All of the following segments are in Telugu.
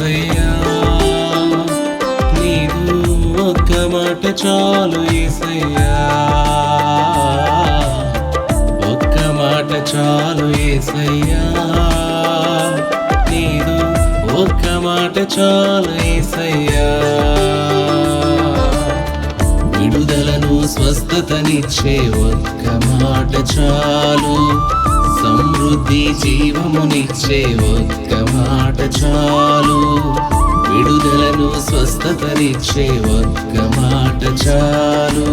యేసయ్యా నీదు ఒక్క మాట చాలు యేసయ్యా ఒక్క మాట చాలు యేసయ్యా నీదు ఒక్క మాట చాలు యేసయ్యా విడుదలను స్వస్థతనిచ్చే ఒక్క మాట చాలు సమృద్ధి జీవమునిచ్చే ఒక్క మాట చాలు విడుదలను స్వస్థతనిచ్చే ఒక్క మాట చాలు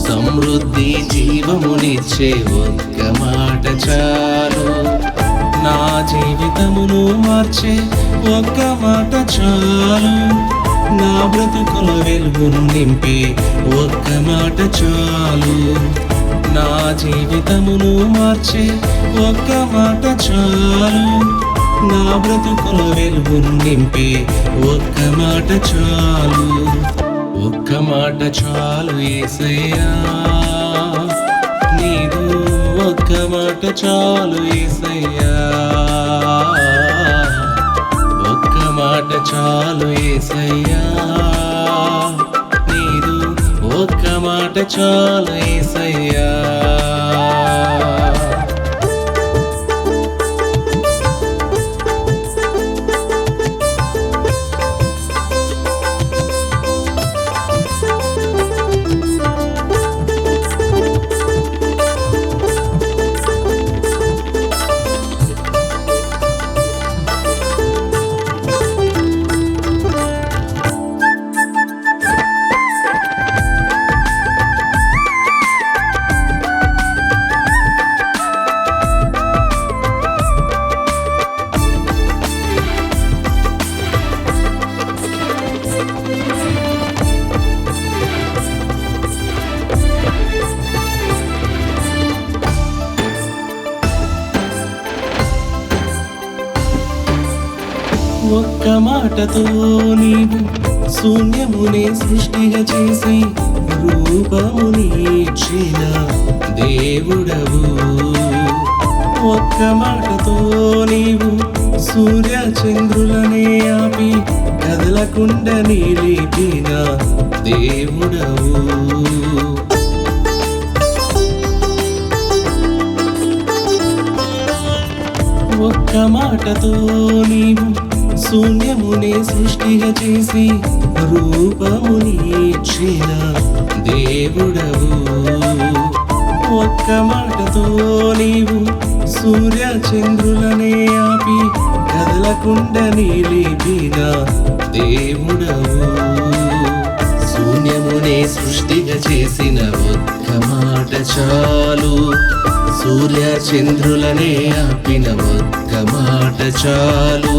సమృద్ధి జీవమునిచ్చే ఒక్క మాట చాలు నా జీవితమును మార్చే ఒక్క మాట చాలు నా బ్రతుకుల వెలుగును నింపే ఒక్క మాట చాలు నా జీవితమును మార్చే ఒక్క మాట చాలు నా బ్రతుకుల వెలుగును నింపే ఒక్క మాట చాలు ఒక్క మాట చాలు యేసయ్యా నీదు ఒక్క మాట చాలు యేసయ్యా ఒక్క మాట చాలు యేసయ్యా నీదు ఒక్క మాట చాలు యేసయ్యా ఒక్క మాటతో నీవు శూన్యమునే సృష్టిగా చేసి రూపమునిచ్చిన దేవుడవు ఒక్క మాటతో నీవు సూర్య చంద్రులనే ఆపి కదలకుండా నిలిపిన దేవుడవు ఒక్క మాటతో నీవు శూన్యమునే సృష్టిగా చేసి రూపమునిచ్చిన దేవుడవు ఒక్క మాటతో నీవు సూర్య చంద్రులనే ఆపి కదలకుండా నిలిపిన దేవుడవు శూన్యమునే సృష్టిగా చేసిన ఒక్క మాట చాలు సూర్య చంద్రులనే ఆపిన ఒక్క మాట చాలు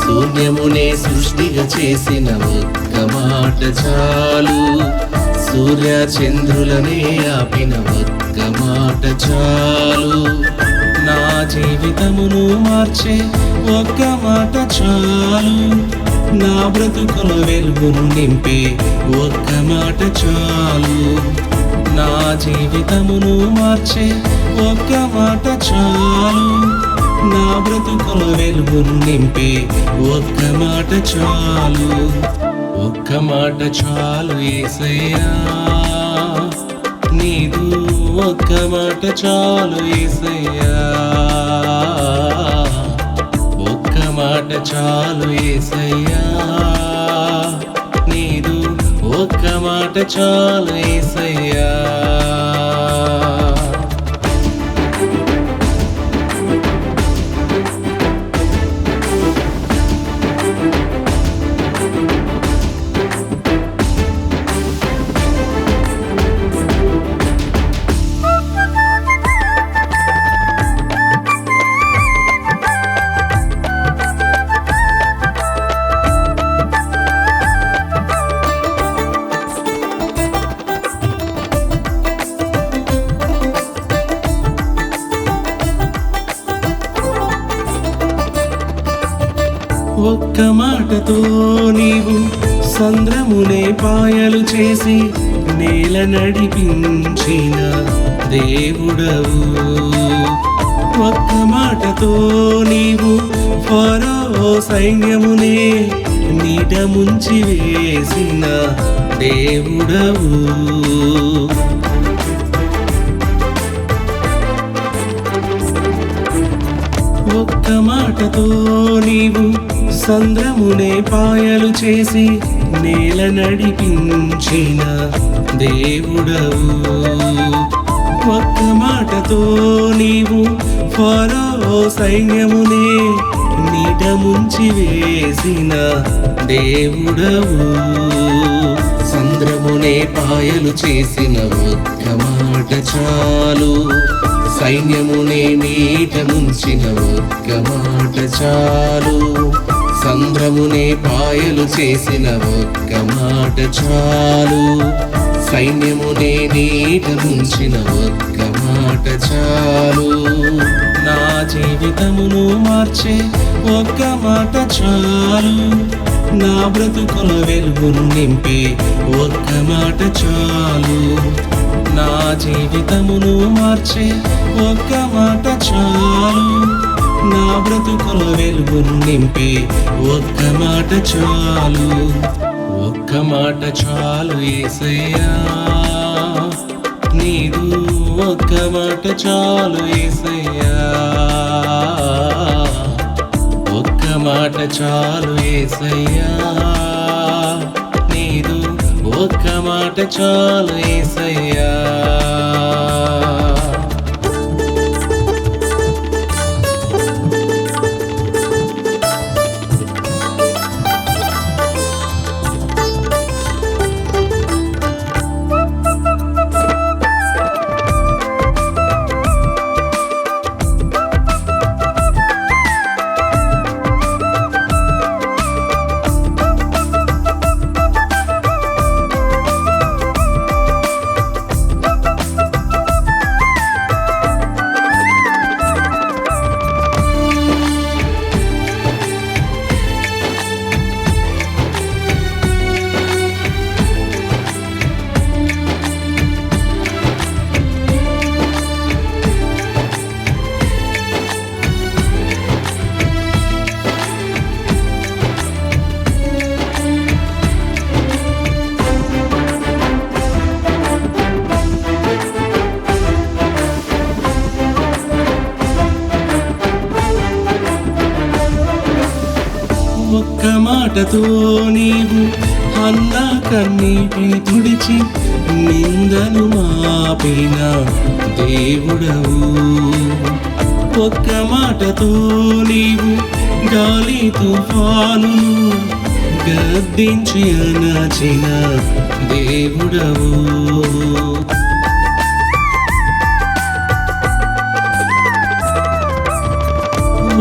శూన్యమునే సృష్టిగా చేసిన ఒక్క మాట చాలు సూర్య చంద్రులనే ఆపిన ఒక్క మాట చాలు నా జీవితమును మార్చే ఒక్క మాట చాలు నా బ్రతుకుల వెలుగును నింపే ఒక్క మాట చాలు నా జీవితమును మార్చే ఒక్క మాట చాలు నా బ్రతుకుల వెలుగును నింపే ఒక్క మాట చాలు ఒక్క మాట చాలు యేసయ్యా నీదు ఒక్క మాట చాలు యేసయ్యా ఒక్క మాట చాలు యేసయ్యా నీదు ఒక్క మాట చాలు యేసయ్యా ఒక్క మాటతో నీవు సంద్రమునే పాయలు చేసి నేల నడిపించిన దేవుడవు ఒక్క మాటతో నీవు ఫరో సైన్యమునే నీట ముంచి వేసిన దేవుడవు. ఒక్క మాటతో నీవు సంద్రమునే పాయలు చేసి నేల నడిపించిన దేవుడవు. ఒక్క మాటతో నీవు ఫరో సైన్యమునే నీట ముంచి వేసిన దేవుడవు. సంద్రమునే పాయలు చేసిన ఒక్క మాట చాలు, సైన్యమునే నీట ముంచిన ఒక్క మాట చాలు. సంద్రమునే పాయలు చేసిన ఒక్క మాట చాలు, సైన్యమునే నీట ముంచిన ఒక్క మాట చాలు. నా జీవితమును మార్చే ఒక్క మాట చాలు, నా బ్రతుకుల వెలుగును నింపే ఒక్క మాట చాలు. నా జీవితమును మార్చే ఒక్క మాట చాలు, నా బ్రతుకుల వెలుగును నింపే ఒక్క మాట చాలు. ఒక్క మాట చాలు యేసయ్యా, నీదు ఒక్క మాట చాలు యేసయ్యా. ఒక్క మాట చాలు యేసయ్యా, నీదు ఒక్క మాట చాలు యేసయ్యా. ఒక్క మాటతో నీవు అన్నా కన్నీటి తుడిచి నిందను మాపిన దేవుడవు. ఒక్క మాటతో నీవు గాలి తుఫానును గద్దించి అణచిన దేవుడవు.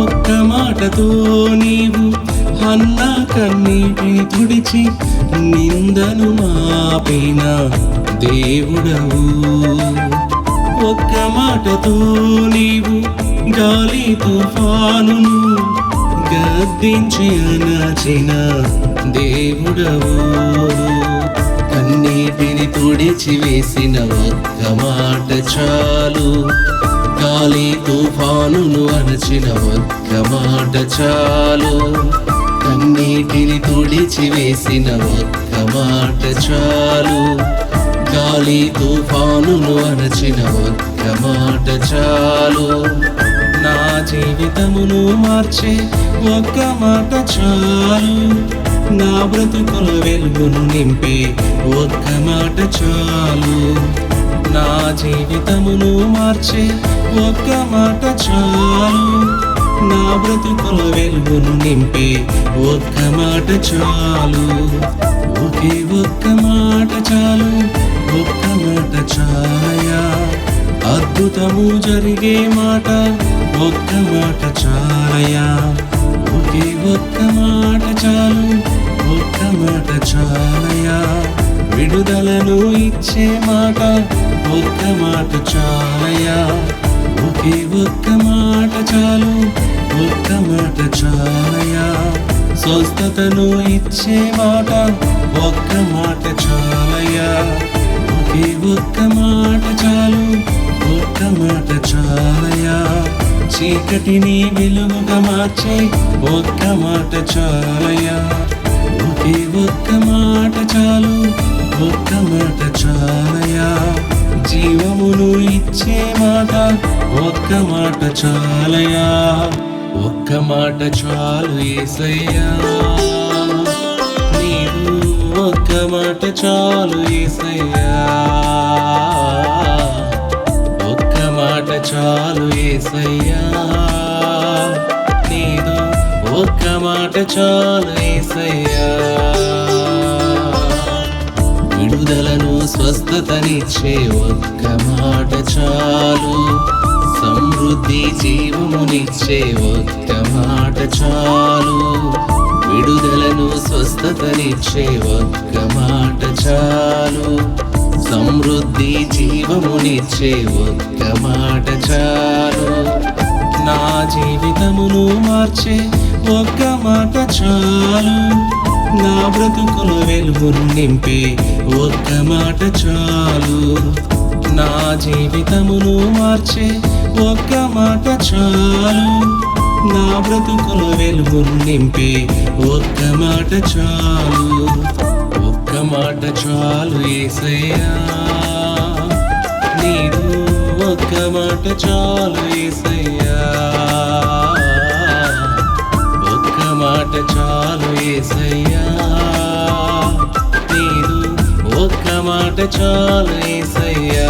ఒక్క మాటతో నీవు అన్నా కన్నీటి తుడిచి నిందను మాపిన దేవుడవు. ఒక్క మాటతో నీవు గాలి తుఫానును గద్దించి అణచిన దేవుడవు. కన్నీటిని తుడిచి వేసిన ఒక్క మాట చాలు, గాలి తుఫానును అణచిన ఒక్క మాట చాలు. కన్నీటిని తుడిచి వేసిన ఒక్క మాట చాలు, గాలి తుఫానును అణచిన ఒక్క మాట చాలు. నా జీవితమును మార్చే ఒక్క మాట చాలు, నా బ్రతుకుల వెలుగును నింపే ఒక్క మాట చాలు. నా జీవితమును మార్చే ఒక్క మాట చాలు, నా బ్రతుకుల వెలుగును నింపే ఒక్క మాట చాలు. ఒకే ఒక్క మాట చాలు, ఒక్క మాట చాలయా. అద్భుతము జరిగే మాట ఒక్క మాట చాలయా. ఒకే ఒక్క మాట చాలు, ఒక్క మాట చాలయా. విడుదలను ఇచ్చే మాట ఒక్క మాట చాలయా. ఒకే ఒక్క మాట చాలు, ఒక్క మాట చాలయా. స్వస్థతను ఇచ్చే మాట ఒక్క మాట చాలయా. ఒకే ఒక్క మాట చాలు, ఒక్క మాట చాలయా. చీకటిని వెలుగుగా మార్చే ఒక్క మాట చాలయ్యా, ఒకే ఒక్క మాట చాలు, ఒక్క మాట చాలయ్యా. జీవమును ఇచ్చే మాట ఒక్క మాట చాలయ్యా, ఒక్క మాట చాలు యేసయ్యా. నీవు ఒక్క మాట చాలు యేసయ్యా, ఒక్క మాట చాలు యేసయ్యా. నీదు ఒక్క మాట చాలు యేసయ్యా. విడుదలను స్వస్థతనిచ్చే ఒక్క మాట చాలు, సమృద్ధి జీవమునిచ్చే ఒక్క మాట చాలు. విడుదలను స్వస్థతనిచ్చే ఒక్క మాట చాలు, సమృద్ధి జీవమునిచ్చే ఒక్క మాట చాలు. నా జీవితమును మార్చే ఒక్క మాట చాలు, నా బ్రతుకును వెలుగును నింపే ఒక్క మాట చాలు. నా జీవితమును మార్చే ఒక్క మాట చాలు, నా బ్రతుకును వెలుగును నింపే ఒక్క మాట చాలు, ఒక్క మాట చాలు యేసయ్యా. నీదు ఒక్క మాట చాలు యేసయ్యా, ఒక్క మాట చాలు యేసయ్యా. నీదు ఒక్క మాట చాలు యేసయ్యా.